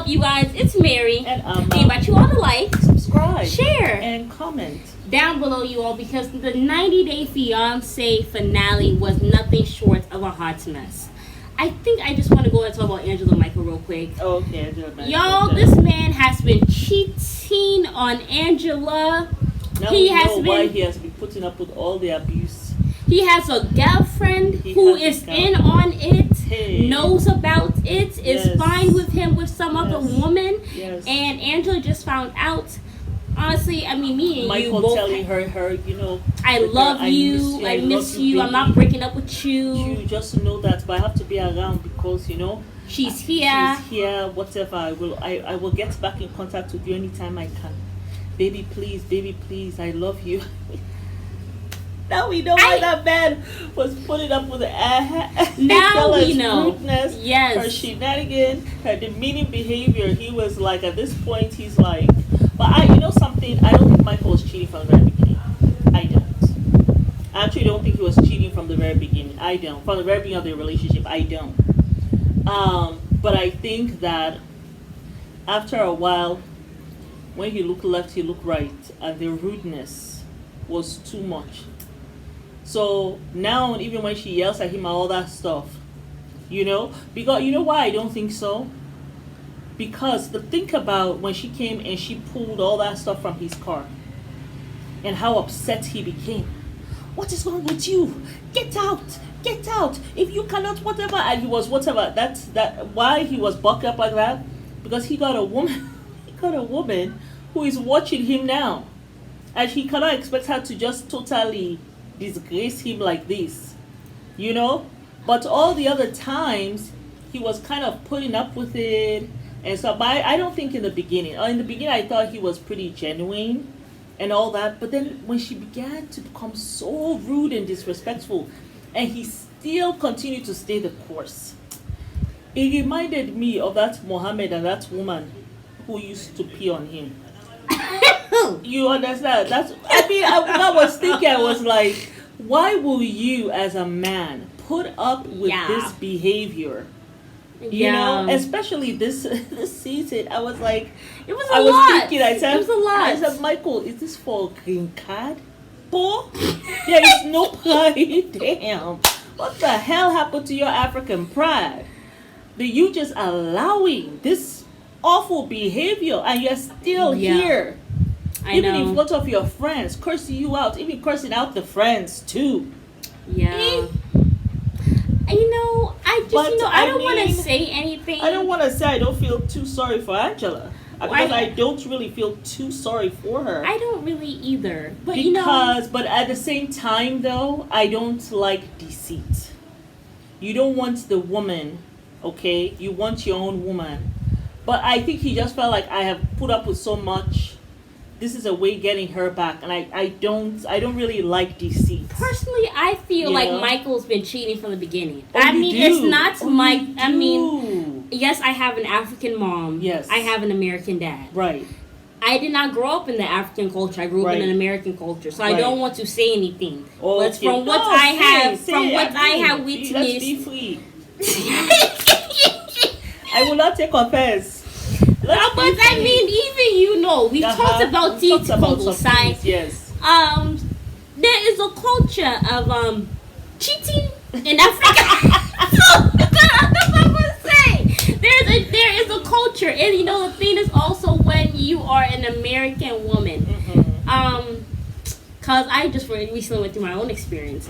up, you guys? It's Mary. And we invite you all to like, subscribe, share, and comment down below, you all, because the 90 Day Fiance finale was nothing short of a hot mess. I think I just want to go and talk about Angela Michael real quick. Oh, okay, Angela Michael. Y'all, this man has been cheating on Angela. Now we know why he has been putting up with all the abuse. He has a girlfriend who is in on it, knows about it, is fine with him with some other woman, and Angela just found out. Honestly, I mean, me and Michael you both telling her, you know, I love you, I miss you, I'm not breaking up with you. You just know that, but I have to be around because, you know, she's here, whatever. I will get back in contact with you anytime I can. Baby, please, I love you. Now we know why that man was putting up with now we know. Rudeness, her shenanigans, her demeaning behavior. He was like, at this point, he's like, but you know something? I don't think Michael was cheating from the very beginning. I don't. I actually don't think he was cheating from the very beginning. I don't. From the very beginning of the relationship, I don't. But I think that after a while, when he looked left, he looked right, and the rudeness was too much. So now, even when she yells at him and all that stuff, you know, because you know why I don't think so? Because think about when she came and she pulled all that stuff from his car, and how upset he became. What is wrong with you? Get out! Get out! If you cannot, whatever. And he was whatever. That's why he was bucked up like that, because he got a woman. He got a woman who is watching him now, and he cannot expect her to just totally disgrace him like this, you know. But all the other times he was kind of putting up with it, and so. But I don't think in the beginning. I thought he was pretty genuine and all that. But then when she began to become so rude and disrespectful, and he still continued to stay the course, it reminded me of that Mohammed and that woman who used to pee on him. You understand? I was thinking, I was like, why will you as a man put up with this behavior? You know, especially this season. I was like, it was a lot. It was a lot. I said, Michael, is this for a green card? Boy, there is no pride. Damn. What the hell happened to your African pride? That you just allowing this awful behavior and you're still here. Even in front of your friends, cursing you out, even cursing out the friends too. Yeah. You know, I don't want to say anything. I don't want to say I don't feel too sorry for Angela. Because I don't really feel too sorry for her. I don't really either. But but at the same time though, I don't like deceit. You don't want the woman, okay? You want your own woman. But I think he just felt like I have put up with so much. This is a way getting her back, and I don't really like deceit. Personally, I feel like Michael's been cheating from the beginning. Oh, it's not yes, I have an African mom. Yes, I have an American dad. Right. I did not grow up in the African culture. I grew up in an American culture, so I don't want to say anything. But from what I have witnessed, be free. I will not take offense. But I mean, even we've talked about these sides. Yes. There is a culture of cheating in Africa. That's what I'm gonna say. There is a culture, and the thing is also when you are an American woman. Cause I just recently went through my own experience.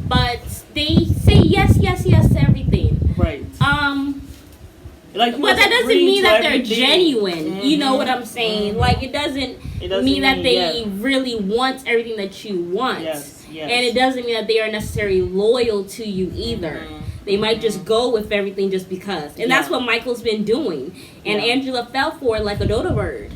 But they say yes to everything. Right. But that doesn't mean that they're genuine. You know what I'm saying? Like it doesn't mean that they really want everything that you want. Yes. And it doesn't mean that they are necessarily loyal to you either. They might just go with everything just because. And that's what Michael's been doing. And Angela fell for it like a dodo bird.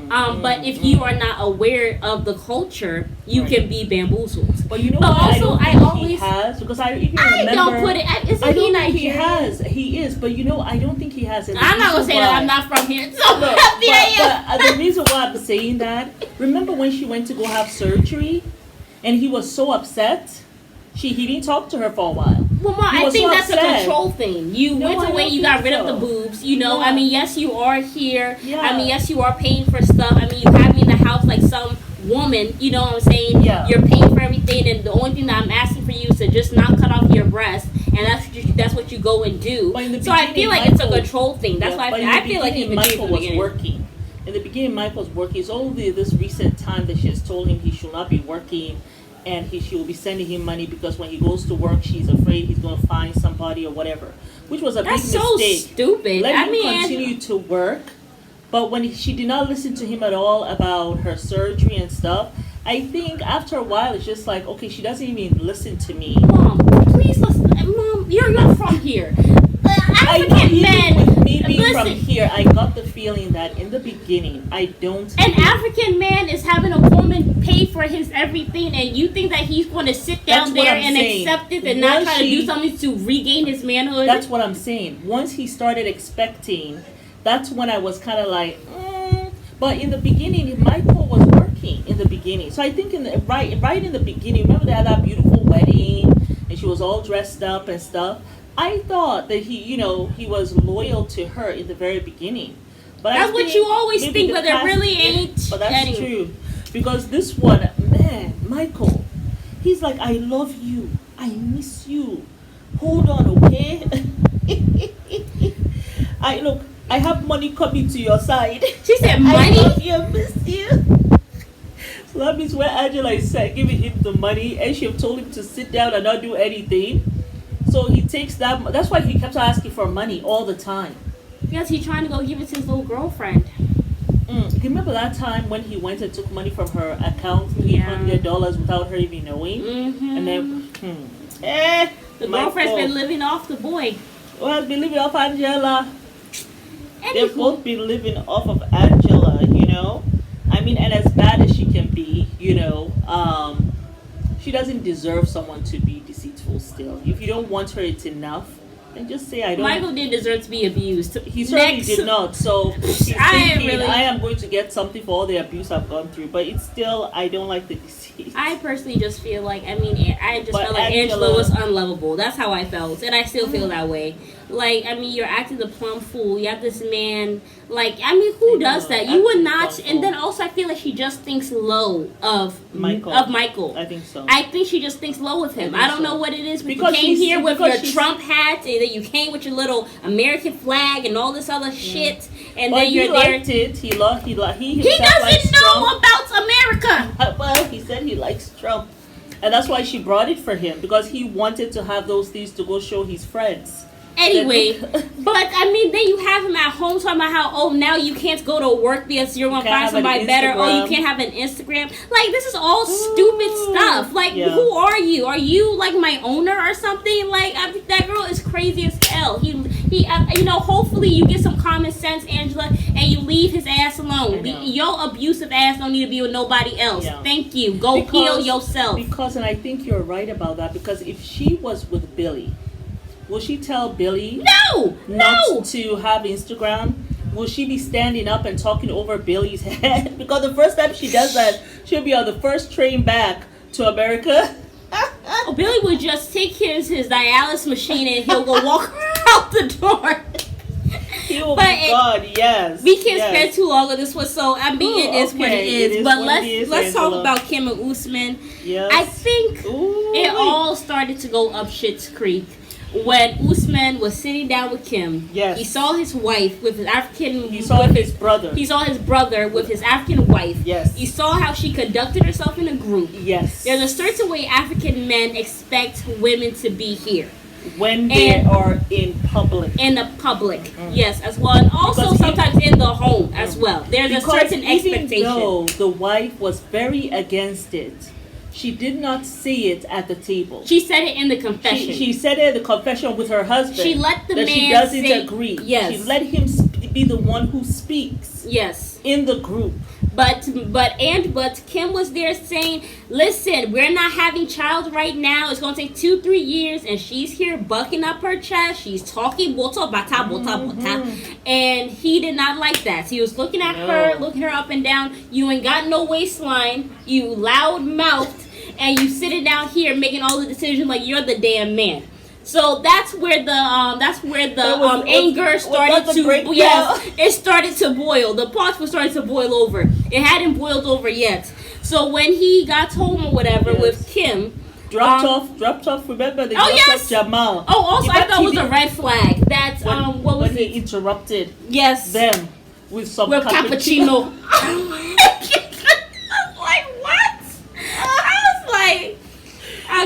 But if you are not aware of the culture, you can be bamboozled. But you know what? Also, I always he has, because I even remember. I don't put it. Isn't he Nigerian? He has. He is. But I don't think he has. I'm not gonna say that I'm not from here. So but the reason why I'm saying that, remember when she went to go have surgery, and he was so upset. He didn't talk to her for a while. Well, Ma, I think that's a control thing. You went away, you got rid of the boobs. You know, I mean, yes, you are here. Yeah. I mean, yes, you are paying for stuff. I mean, you have me in the house like some woman. You know what I'm saying? Yeah. You're paying for everything, and the only thing that I'm asking for you is to just not cut off your breast, and that's what you go and do. So I feel like it's a control thing. That's why I feel like even Michael was working. In the beginning, Michael's working. It's only this recent time that she has told him he should not be working. And she will be sending him money because when he goes to work, she's afraid he's going to find somebody or whatever, which was a big mistake. That's so stupid. Let him continue to work, but when she did not listen to him at all about her surgery and stuff, I think after a while it's just like, okay, she doesn't even listen to me. Mom, please listen. Mom, you're from here. African men. With me being from here, I got the feeling that in the beginning, An African man is having a woman pay for his everything, and you think that he's going to sit down there and accept it and not try to do something to regain his manhood? That's what I'm saying. Once he started expecting, that's when I was kind of like, But in the beginning, Michael was working in the beginning. So I think right in the beginning, remember they had that beautiful wedding, and she was all dressed up and stuff. I thought that he was loyal to her in the very beginning. But that's what you always think, but it really ain't. But that's true. Because this one, man, Michael, he's like, I love you. I miss you. Hold on, okay? I have money coming to your side. She said money? I love you, miss you. So that means when Angela is giving him the money, and she have told him to sit down and not do anything. So he takes that. That's why he kept asking for money all the time. Because he's trying to go give it to his little girlfriend. Remember that time when he went and took money from her account, $300 without her even knowing? Mm-hmm. And then, the girlfriend's been living off the boy. Well, been living off Angela. They've both been living off of Angela, I mean, and as bad as she can be, she doesn't deserve someone to be deceitful still. If you don't want her, it's enough. And just say I don't. Michael didn't deserve to be abused. He certainly did not. So he's thinking, I am going to get something for all the abuse I've gone through. But it's still, I don't like the deceit. I personally just feel like, I just felt like Angela was unlovable. That's how I felt. And I still feel that way. Like, you're acting the plum fool. You have this man, who does that? You would not. And then also, I feel like she just thinks low of Michael. I think so. I think she just thinks low of him. I don't know what it is. Because you came here with your Trump hat, and then you came with your little American flag and all this other shit. And then you're there. Liked it. He doesn't know about America. Well, he said he likes Trump. And that's why she brought it for him. Because he wanted to have those things to go show his friends. Anyway, but then you have him at home talking about how, now you can't go to work because you're going to find somebody better. Oh, you can't have an Instagram. Like, this is all stupid stuff. Like, who are you? Are you, like, my owner or something? Like, that girl is crazy as hell. Hopefully you get some common sense, Angela, and you leave his ass alone. Your abusive ass don't need to be with nobody else. Yeah. Thank you. Go heal yourself. And I think you're right about that, because if she was with Billy, will she tell Billy not to have Instagram? Will she be standing up and talking over Billy's head? Because the first time she does that, she'll be on the first train back to America. Billy would just take his dialysis machine and he'll go walk out the door. He will be gone, yes. We can't spend too long on this one, so it is what it is. But let's talk about Kim and Usman. Yes. I think it all started to go up Shit's Creek when Usman was sitting down with Kim. Yes. He saw his wife with his African... He saw his brother. He saw his brother with his African wife. Yes. He saw how she conducted herself in a group. Yes. There's a certain way African men expect women to be here. When they are in public. In the public, yes, as well. And also sometimes in the home as well. There's a certain expectation. Even though the wife was very against it, she did not say it at the table. She said it in the confession. She said it in the confession with her husband. She let the man she doesn't agree. Yes. She let him be the one who speaks. Yes. In the group. But Kim was there saying, listen, we're not having child right now. It's going to take 2-3 years. And she's here bucking up her chest. She's talking bota, bota. And he did not like that. So he was looking at her, looking her up and down. You ain't got no waistline. You loud mouthed. And you sitting down here making all the decisions like you're the damn man. So that's where the anger started to it started to boil. The pot was starting to boil over. It hadn't boiled over yet. So when he got home or whatever with Kim, dropped off. Remember they dropped off Jamal. Oh, also I thought it was a red flag. That what was when he interrupted them with some cappuccino. Like what? I was like.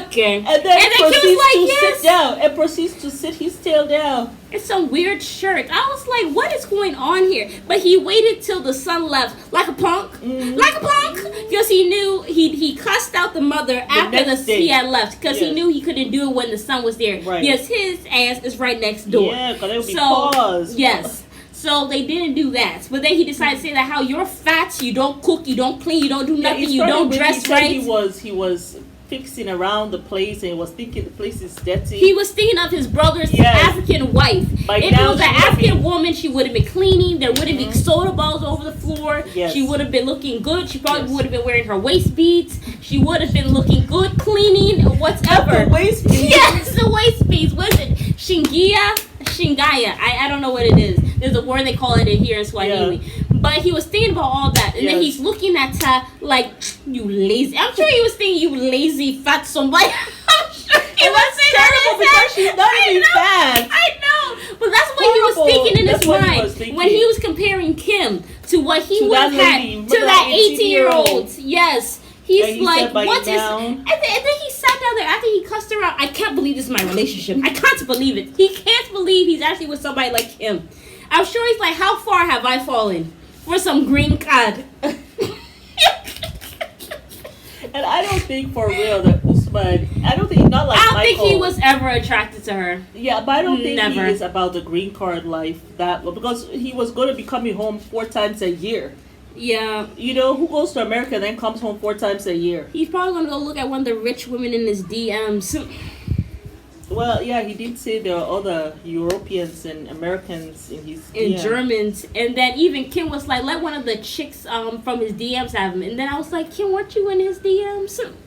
Okay. And then proceeds to sit his tail down. It's some weird shirt. I was like, what is going on here? But he waited till the son left. Like a punk. Mm-hmm. Like a punk. Because he knew he cussed out the mother after he had left. Because he knew he couldn't do it when the son was there. Right. Yes, his ass is right next door. Yeah, because there would be pause. Yes. So they didn't do that. But then he decided to say that how you're fat, you don't cook, you don't clean, you don't do nothing, you don't dress right. He was fixing around the place and was thinking the place is dirty. He was thinking of his brother's African wife. If it was an African woman, she would have been cleaning. There wouldn't be soda balls over the floor. Yes. She would have been looking good. She probably would have been wearing her waist beads. She would have been looking good, cleaning, whatever. The waist beads? Yes, the waist beads. What is it? Shingaya. I don't know what it is. There's a word they call it in here in Swahili. Yeah. But he was thinking about all that. And then he's looking at her like, you lazy. I'm sure he was thinking, you lazy fat somebody. I'm sure he was terrible because she's not even fat. I know. But that's what he was thinking in his mind. When he was comparing Kim to what he would have had. To that 18-year-old. Yes. He's like, what is... And then he sat down there after he cussed her out. I can't believe this is my relationship. I can't believe it. He can't believe he's actually with somebody like him. I'm sure he's like, how far have I fallen for some green card? And I don't think for real that Usman, I don't think think he was ever attracted to her. Yeah, but I don't think he is about the green card life because he was going to be coming home 4 times a year. Yeah. You know, who goes to America and then comes home 4 times a year? He's probably going to go look at one of the rich women in his DMs. Well, yeah, he did say there are other Europeans and Americans in his DMs. And Germans. And then even Kim was like, let one of the chicks from his DMs have him. And then I was like, Kim, weren't you in his DMs? Isn't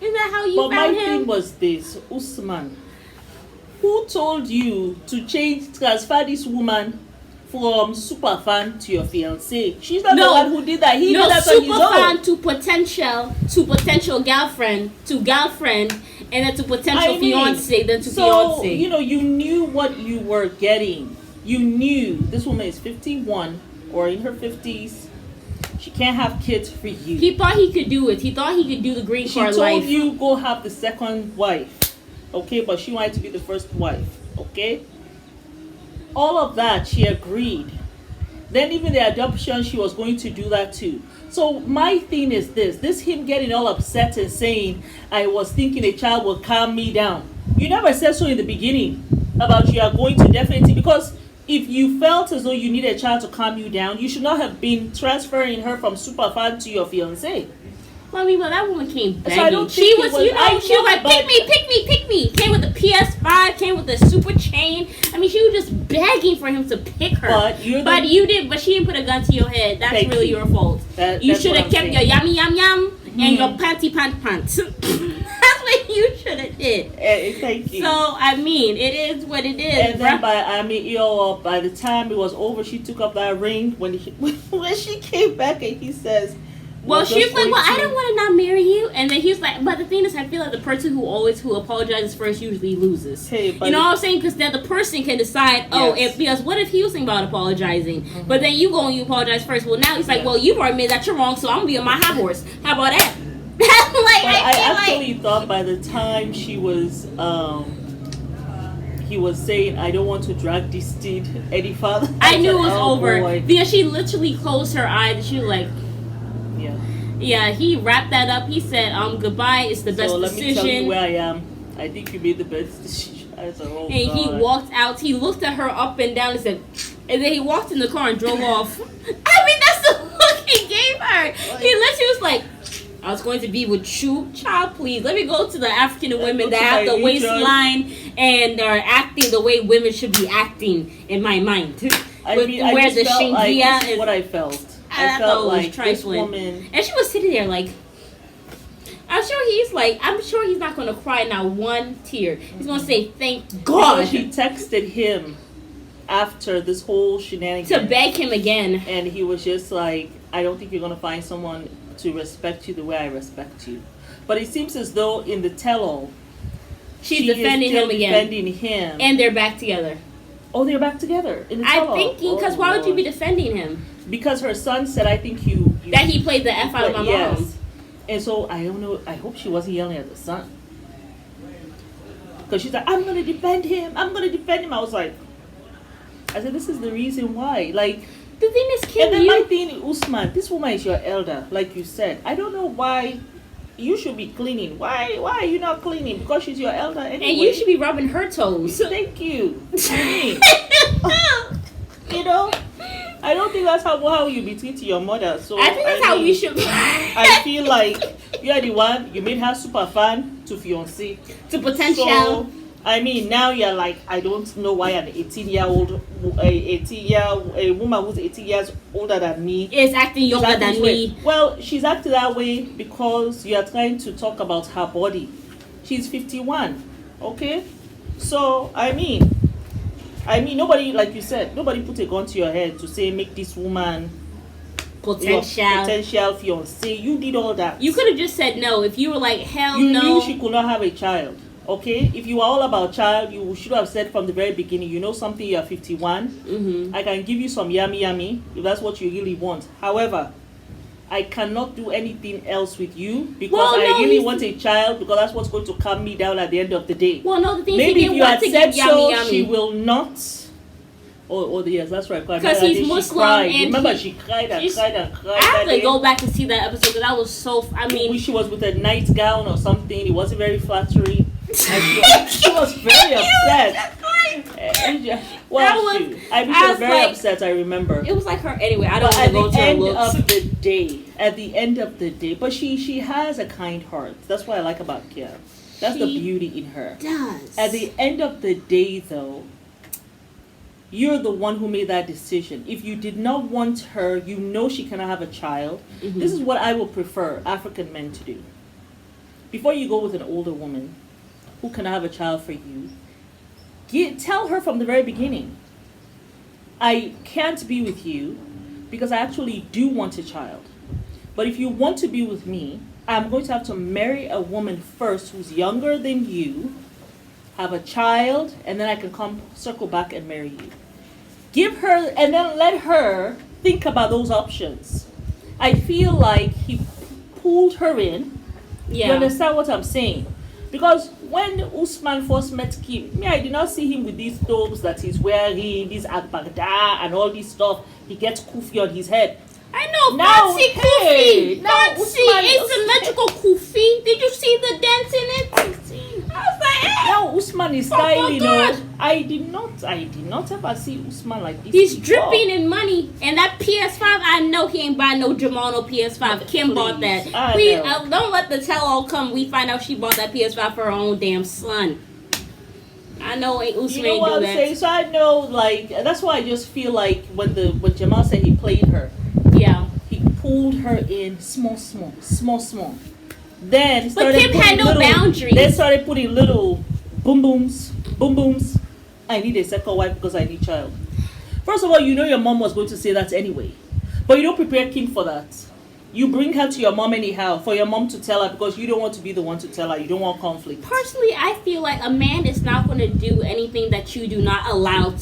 that how you found him? But my thing was this, Usman. Who told you to transfer this woman from super fan to your fiance? She's not the one who did that. He did that on his own. Super fan to potential girlfriend to girlfriend, and then to potential fiance, then to fiance. So, you know, you knew what you were getting. You knew this woman is 51 or in her 50s. She can't have kids for you. He thought he could do it. He thought he could do the green card life. She told you go have the second wife. Okay, but she wanted to be the first wife. Okay? All of that, she agreed. Then even the adoption, she was going to do that too. So my thing is this him getting all upset and saying, I was thinking a child will calm me down. You never said so in the beginning about you are going to definitely, because if you felt as though you need a child to calm you down, you should not have been transferring her from superfan to your fiancé. Well, I mean, but that woman came begging. She was like, pick me. Came with the PS5, came with the super chain. I mean, she was just begging for him to pick her. But she didn't put a gun to your head. That's really your fault. You should have kept your yummy yum yum and your panty pant. That's what you should have did. Thank you. So, I mean, it is what it is. And then by the time it was over, she took up that ring when she came back and he says, well, she was like, well, I don't want to not marry you. And then he was like, but the thing is, I feel like the person who apologizes first usually loses. Hey, you know what I'm saying? Because then the person can decide, because what if he was thinking about apologizing? Mm-hmm. But then you go and you apologize first. Well, now he's like, well, you've already made that you're wrong, so I'm going to be on my high horse. How about that? I actually thought by the time she was, he was saying, I don't want to drag this deed any further. I knew it was over. Because she literally closed her eyes and she was like, yeah, he wrapped that up. He said, goodbye, it's the best decision. So let me tell you where I am. I think you made the best decision. He walked out. He looked at her up and down and said, and then he walked in the car and drove off. I mean, that's the look he gave her. He literally was like, I was going to be with you. Child, please. Let me go to the African women that have the waistline and are acting the way women should be acting in my mind. Where the shingia is what I felt. I felt like this woman, and she was sitting there like, I'm sure he's not gonna cry now one tear. He's gonna say thank God. Because she texted him after this whole shenanigans to beg him again, and he was just like, I don't think you're gonna find someone to respect you the way I respect you. But it seems as though in the tell-all, she's defending him again. Defending him, and they're back together. Oh, they're back together in the tell-all. I'm thinking, because why would you be defending him? Because her son said, I think you that he played the F out of my mom. And so I don't know. I hope she wasn't yelling at the son, because she's like, I'm gonna defend him. I'm gonna defend him. I was like, I said, this is the reason why. Like, the thing is, Kim, and then my thing, Usman, this woman is your elder, like you said. I don't know why you should be cleaning. Why are you not cleaning? Because she's your elder anyway. And you should be rubbing her toes. Thank you. You know, I don't think that's how you be treating your mother. So I think that's how we should be. I feel like you are the one, you made her super fan to fiance. To potential. So, I mean, now you're like, I don't know why an 18-year-old, a woman who's 18 years older than me is acting younger than me. Well, she's acting that way because you are trying to talk about her body. She's 51, okay? So, I mean, nobody, like you said, nobody put a gun to your head to say, make this woman potential fiance. You did all that. You could have just said no. If you were like, hell you no. You knew she could not have a child. Okay, if you were all about child, you should have said from the very beginning, you know something, you're 51. Mm-hmm. I can give you some yummy if that's what you really want. However, I cannot do anything else with you because I really want a child, because that's what's going to calm me down at the end of the day. Well, no, the thing maybe is, if you had said so, she yummy. will not. Oh, yes, that's right. Because he's Muslim, and remember, she cried and cried and cried. I have to go back and see that episode because that was so. I mean, wish she was with a nightgown or something. It wasn't very flattering. She was very upset. She was very upset. I remember. It was like her anyway. I don't want to go to her looks. At the end of the day, but she has a kind heart. That's what I like about Kia. That's the beauty in her. Does. At the end of the day, though, you're the one who made that decision. If you did not want her, you know she cannot have a child. Mm-hmm. This is what I would prefer African men to do. Before you go with an older woman who cannot have a child for you, tell her from the very beginning, I can't be with you because I actually do want a child. But if you want to be with me, I'm going to have to marry a woman first who's younger than you, have a child, and then I can circle back and marry you. Give her, and then let her think about those options. I feel like he pulled her in. Yeah. You understand what I'm saying? Because when Usman first met Kim, I did not see him with these thobes that he's wearing, this agbada and all this stuff. He gets kufi on his head. I know, fancy kufi. Fancy, asymmetrical kufi. Did you see the dents in it? I was like, eh. Now Usman is styling. I did not ever see Usman like this. He's dripping in money, and that PS5. I know he ain't buying no Jamal no PS5. Kim bought that. Please, don't let the tell-all come. We find out she bought that PS5 for her own damn son. I know Usman you know what do I'm that. saying? So I know, like, that's why I just feel like when Jamal said he played her, yeah, he pulled her in small. Then started, but Kim had no boundaries. They started putting little boom booms. I need a second wife because I need child. First of all, you know your mom was going to say that anyway, but you don't prepare Kim for that. You bring her to your mom anyhow for your mom to tell her because you don't want to be the one to tell her. You don't want conflict. Personally, I feel like a man is not going to do anything that you do not allow.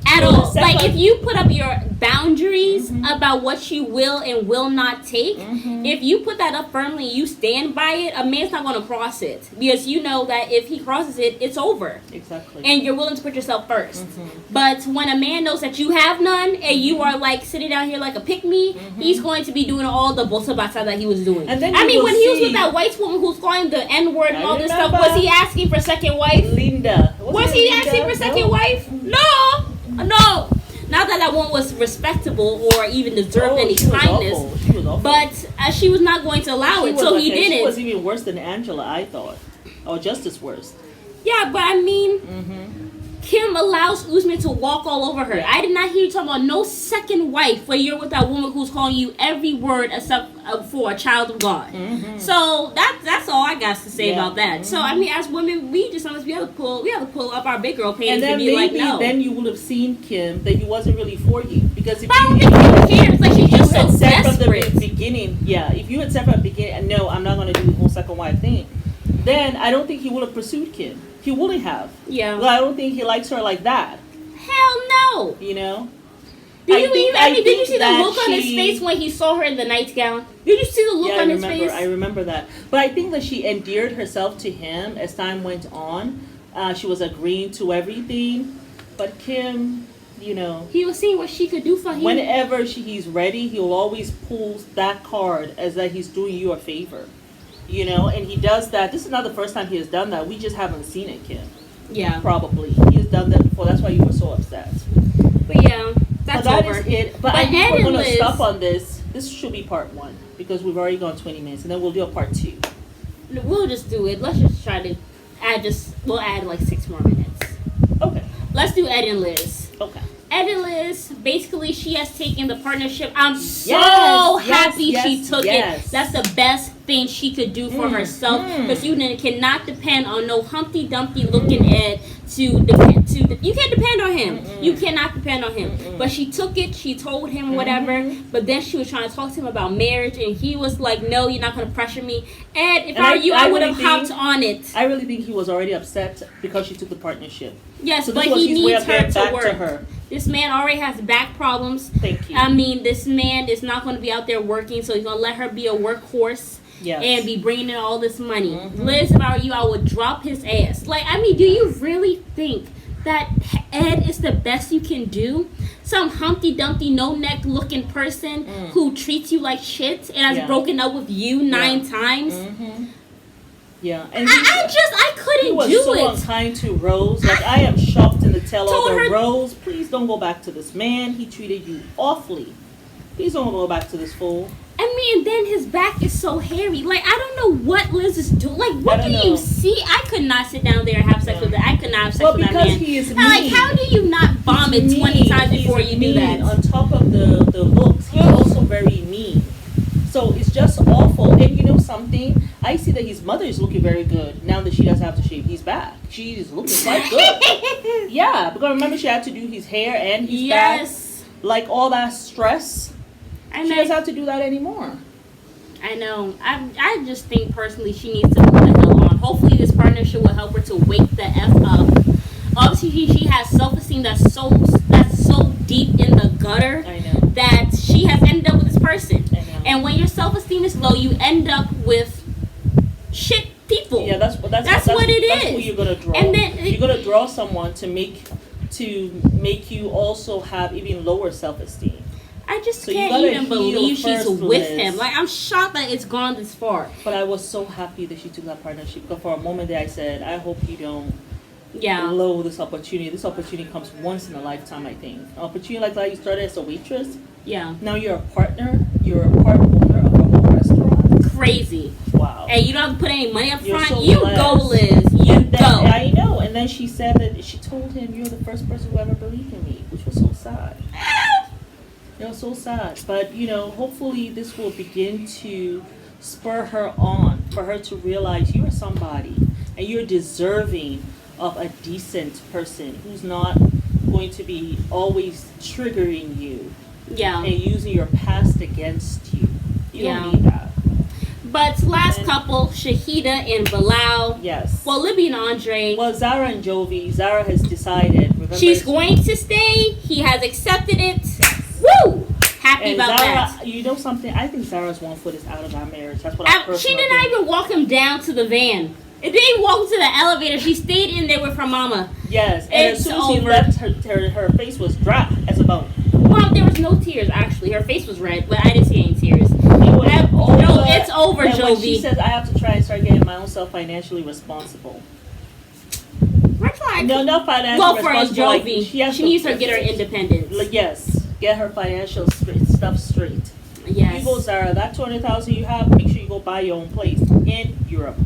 At all. Like, if you put up your boundaries about what you will and will not take, if you put that up firmly and you stand by it, a man's not going to cross it. Because you know that if he crosses it, it's over. Exactly. And you're willing to put yourself first. But when a man knows that you have none and you are like sitting down here like a pick-me, he's going to be doing all the bota-bata that he was doing. And then when he was with that white woman who's calling the N-word and all this stuff, was he asking for second wife? Linda. Was he asking for second wife? No. Not that one was respectable or even deserved any kindness. She was awful. But she was not going to allow it, so he didn't. She was even worse than Angela, I thought. Or just as worse. Yeah, but I mean, Kim allows Usman to walk all over her. I did not hear you talk about no second wife where you're with that woman who's calling you every word except for a child of God. Mm-hmm. So that's all I got to say about that. Mm-hmm. So I mean, as women, we just we have to pull up our big girl pants and be like, no. Then you would have seen Kim that he wasn't really for you, because if I don't think Kim cares. Like, she's just so desperate. From the beginning, if you had said from the beginning, no, I'm not going to do the whole second wife thing, then I don't think he would have pursued Kim. He wouldn't have. Yeah. Well, I don't think he likes her like that. Hell no. You know? Did you see the look on his face when he saw her in the nightgown? Did you see the look on his face? I remember that. But I think that she endeared herself to him as time went on. She was agreeing to everything. But Kim, you know, he was seeing what she could do for him. Whenever he's ready, he'll always pull that card as that he's doing you a favor. You know, and he does that. This is not the first time he has done that. We just haven't seen it, Kim. Yeah. Probably. He has done that before. That's why you were so upset. But yeah, that's over. That is it. But I think we're going to stop on this. This should be part 1 because we've already gone 20 minutes. And then we'll do a part 2. We'll just do it. Let's just try to we'll add like 6 more minutes. Okay. Let's do Ed and Liz. Okay. Ed and Liz, basically, she has taken the partnership. I'm so happy she took it. That's the best thing she could do for herself, because you cannot depend on no Humpty Dumpty looking Ed you can't depend on him. You cannot depend on him. But she took it. She told him whatever. But then she was trying to talk to him about marriage, and he was like, "No, you're not going to pressure me." Ed, if I were you, I would have hopped on it. I really think he was already upset because she took the partnership. Yes, so but he needs her to work. This man already has back problems. Thank you. I mean, this man is not going to be out there working, so he's going to let her be a workhorse. Yes. And be bringing in all this money. Liz, if I were you, I would drop his ass. Like, I mean, do you really think that Ed is the best you can do? Some Humpty Dumpty, no neck looking person who treats you like shit and has broken up with you 9 times? Yeah, and I couldn't do it. He was so unkind to Rose. Like, I am shocked in the tell over Rose. Please don't go back to this man. He treated you awfully. Please don't go back to this fool. I mean, and then his back is so hairy. Like, I don't know what Liz is doing. Like, what do you see? I could not sit down there and have sex with it. I could not have sex with that man. Because he is mean. Like, how do you not vomit 20 times before you do that? On top of the looks, he's also very mean. So it's just awful. And you know something? I see that his mother is looking very good now that she doesn't have to shave his back. She is looking quite good. Yeah, because remember she had to do his hair and his back. Like, all that stress. She doesn't have to do that anymore. I know. I just think personally she needs to move the hell on. Hopefully this partnership will help her to wake the F up. Obviously she has self-esteem that's so deep in the gutter that she has ended up with this person. And when your self-esteem is low, you end up with shit people. Yeah, that's what it is. That's who you're gonna draw. And then you're gonna draw someone to make you also have even lower self-esteem. I just can't even believe she's with him. Like, I'm shocked that it's gone this far. But I was so happy that she took that partnership. Because for a moment there I said, I hope you don't blow this opportunity. This opportunity comes once in a lifetime, I think. An opportunity like that, you started as a waitress. Yeah. Now you're a partner. You're a part owner of a whole restaurant. Crazy. Wow. And you don't have to put any money up front. So you go, Liz. Go. I know. And then she said that she told him, you're the first person who ever believed in me, which was so sad. You know, so sad. But, you know, hopefully this will begin to spur her on, for her to realize you're somebody and you're deserving of a decent person who's not going to be always triggering you and using your past against you. You don't need that. But last couple, Shaida and Bilal. Yes. Well, Libby and Andre. Well, Zara and Jovi. Zara has decided. Remember, she's going to stay. He has accepted it. Woo! Happy about Zara, that. You know something? I think Zara's one foot is out of that marriage. That's what I personally She did not even walk him down to the van. It didn't walk to the elevator. She stayed in there with her mama. Yes, and as soon as she left, her face was dry as a bone. Well, there was no tears, actually. Her face was red, but I didn't see any tears. It's over, and Jovi. When she says, I have to try and start getting my own self financially responsible. No, not financially responsible. Well, for Jovi, she needs to get her independence. Yes, get her financial stuff straight. Yes. You go, Zara, that $200,000 you have, make sure you go buy your own place in Europe.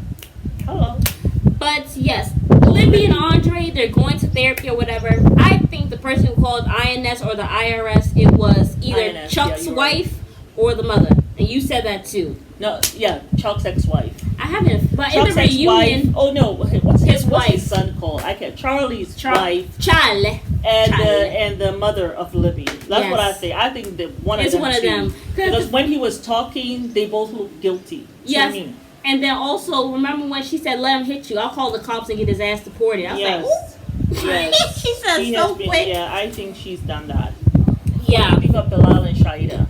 Hello. But yes, Libby and Andre, they're going to therapy or whatever. I think the person who called INS or the IRS, it was either INS, Chuck's yeah, wife or the mother. And you said that too. No, yeah, Chuck's ex-wife. I haven't, but Chuck's in the reunion, oh no, what's his wife. son called? I can't. Charlie's wife. Charlie. And the mother of Libby. That's Yes. what I say. I think that one of It's them one of too. them. Because when he was talking, they both looked guilty. Yes. To me. And then also, remember when she said, "Let him hit you"? I'll call the cops and get his ass deported. I was Yes. like, Yes. she said She so has been, quick. yeah, I think she's done that. Yeah. Pick up Bilal and Shaida.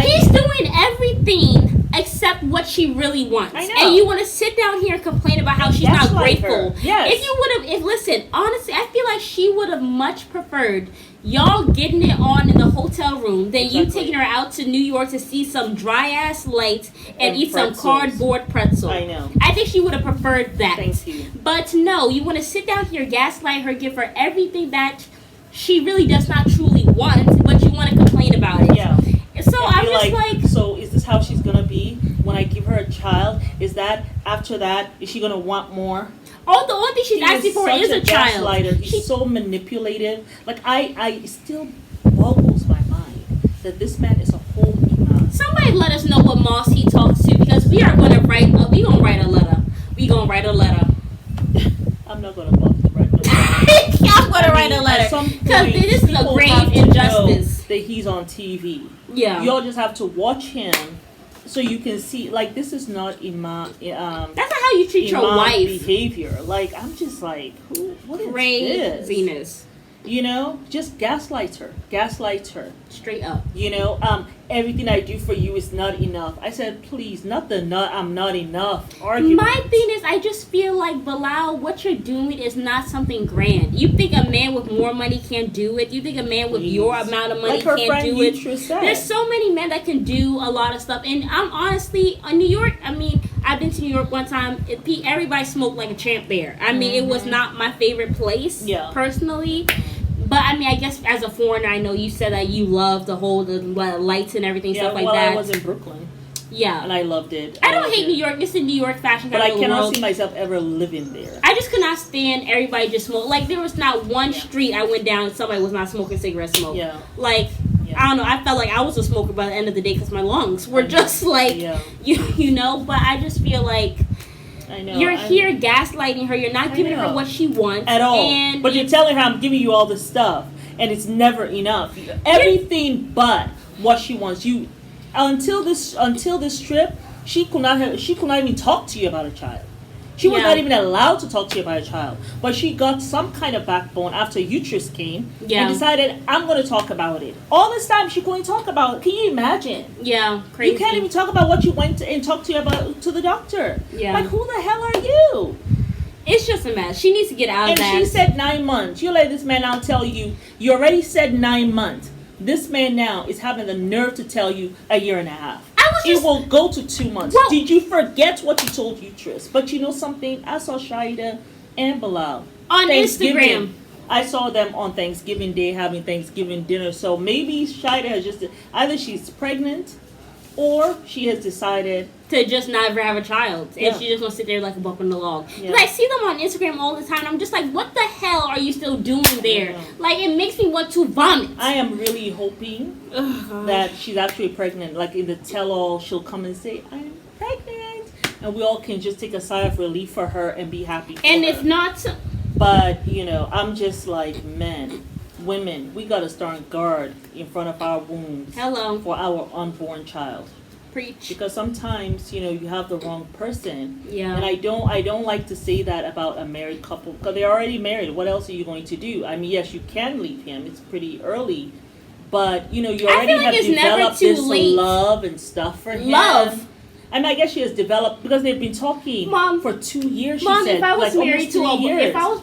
He's doing everything except what she really wants. I know. And you want to sit down here and complain about how she's That's not like grateful. her. Yes. If you would have, listen, honestly, I feel like she would have much preferred y'all getting it on in the hotel room than you taking her out to New York to see some dry ass lights and eat pretzels. some cardboard pretzel. I know. I think she would have preferred that. Thank you. But no, you want to sit down here, gaslight her, give her everything that she really does not truly want, but you want to complain about it. Yeah. So I'm just like, so is this how she's gonna be when I give her a child? Is that after that, is she gonna want more? oh, the only thing she's asking for is a child. Gaslighter. He's so manipulative. Like I still boggles my mind that this man is a whole imam. Somebody let us know what mosque he talks to, because we are going to write. We gonna write a letter. We gonna write a letter. I'm not gonna bother to write no letter. I'm gonna write a letter because this is a grave injustice. That he's on TV. Yeah, You all just have to watch him so you can see. Like, this is not imam. that's not how you treat your imam wife. behavior. Like, I'm just like, what is this? Craziness. You know, just gaslight her. Straight up. You know, everything I do for you is not enough. I said, please, I'm not enough argument. My thing is, I just feel like, Bilal, what you're doing is not something grand. You think a man with more money can't do it? You think a man with your amount of money like her can't friend do it? Utra said. There's so many men that can do a lot of stuff. And I'm honestly, in New York, I mean, I've been to New York one time. Everybody smoked like a champ there. I mean, it was not my favorite place, personally. But I mean, I guess as a foreigner, I know you said that you love the lights and everything, stuff like that. I was in Brooklyn. Yeah, and I loved it. I don't hate New York. It's in New York fashion. But I cannot see myself ever living there. I just could not stand everybody just smoke. Like, there was not one street I went down and somebody was not smoking cigarette smoke. Yeah. Like, I don't know. I felt like I was a smoker by the end of the day because my lungs were just like, you know. But I just feel like. I know. You're here gaslighting her. You're not giving her what she wants at all. But you're telling her, I'm giving you all this stuff, and it's never enough. Everything but what she wants. You until this trip, she could not even talk to you about a child. She was not even allowed to talk to you about a child. But she got some kind of backbone after Uterus came and decided, I'm going to talk about it. All this time, she couldn't talk about it. Can you imagine? Yeah, crazy. You can't even talk about what you went and talked to the doctor. Yeah. Like, who the hell are you? It's just a mess. She needs to get out of that. And she said 9 months. You let this man now tell you, you already said 9 months. This man now is having the nerve to tell you a year and a half. It will go to 2 months. Well, did you forget what you told Uterus? But you know something? I saw Shaida and Bilal on Instagram. I saw them on Thanksgiving Day having Thanksgiving dinner. So maybe Shaida has just either she's pregnant or she has decided to just never have a child, and she just gonna sit there like a bump in the log. Because I see them on Instagram all the time. I'm just like, what the hell are you still doing there? Like, it makes me want to vomit. I am really hoping that she's actually pregnant. Like, in the tell-all, she'll come and say, I'm pregnant, and we all can just take a sigh of relief for her and be happy for and her. if not, but you know, I'm just like, men, women, we gotta stand guard in front of our wombs for our unborn child. Preach. Because sometimes, you know, you have the wrong person. Yeah. And I don't like to say that about a married couple, because they're already married. What else are you going to do? I mean, yes, you can leave him. It's pretty early. But, you know, you already have developed this love and stuff for him. Love. I mean, I guess she has developed, because they've been talking for 2 years, she said. If I was like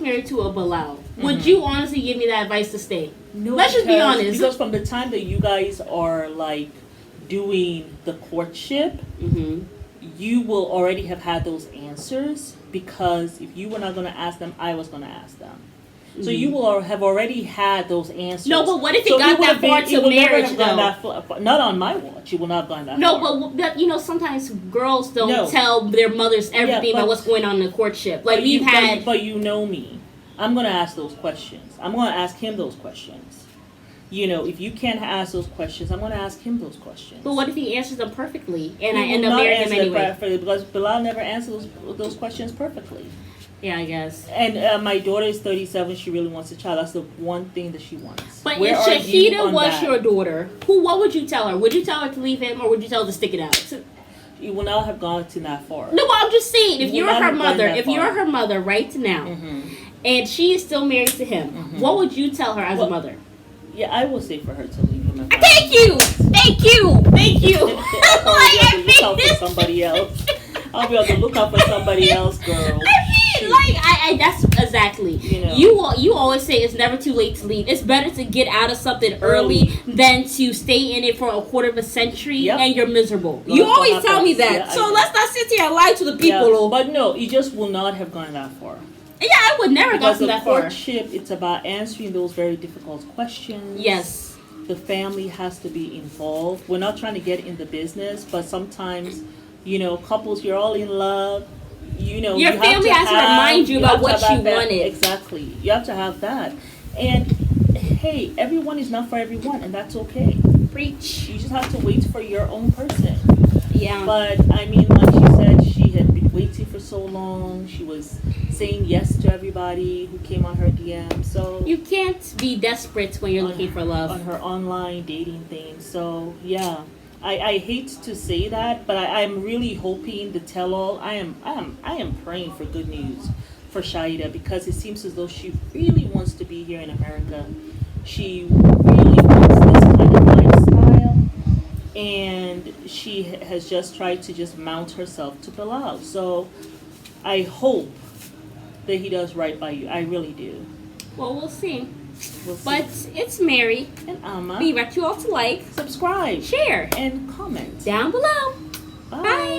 married to a Bilal, would you honestly give me that advice to stay? No, let's just be honest. Because from the time that you guys are, like, doing the courtship, you will already have had those answers, because if you were not going to ask them, I was going to ask them. So you will have already had those answers. No, but what if it got that far to marriage, though? Not on my watch. You will not have gone that far. No, but you know, sometimes girls don't tell their mothers everything about what's going on in the courtship. Like we've had. But you know me. I'm going to ask those questions. I'm going to ask him those questions. You know, if you can't ask those questions, I'm going to ask him those questions. But what if he answers them perfectly and I end up marrying him anyway? Perfectly, because Bilal never answers those questions perfectly. Yeah, I guess. And my daughter is 37. She really wants a child. That's the one thing that she wants. But if Shahida was your daughter, what would you tell her? Would you tell her to leave him, or would you tell her to stick it out? You will not have gone to that far. No, but I'm just saying, if you're her mother right now, and she is still married to him, what would you tell her as a mother? Yeah, I will say for her to leave him. Thank you. I'll be on the lookout for somebody else. I'll be on the lookout for somebody else, girl. That's exactly. You always say it's never too late to leave. It's better to get out of something early than to stay in it for a quarter of a century and you're miserable. You always tell me that. Yeah, so let's not sit here and lie to the people. But no, you just will not have gone that far. Yeah, I would never go that far. Courtship, it's about answering those very difficult questions. Yes. The family has to be involved. We're not trying to get in the business, but sometimes, couples, you're all in love. Your family has to remind you about what you wanted. Exactly. You have to have that. And hey, everyone is not for everyone, and that's okay. Preach. You just have to wait for your own person. Yeah. But I mean, like she said, she had been waiting for so long. She was saying yes to everybody who came on her DM. So you can't be desperate when you're looking for love on her online dating thing. So yeah. I hate to say that, but I'm really hoping the tell-all. I am praying for good news for Shaida, because it seems as though she really wants to be here in America. She really wants this kind of lifestyle, and she has just tried to just mount herself to Bilal. So I hope that he does right by you. I really do. Well, we'll see. But it's Mary and Amma. We invite you all to like, subscribe, share, and comment down below. Bye. Bye.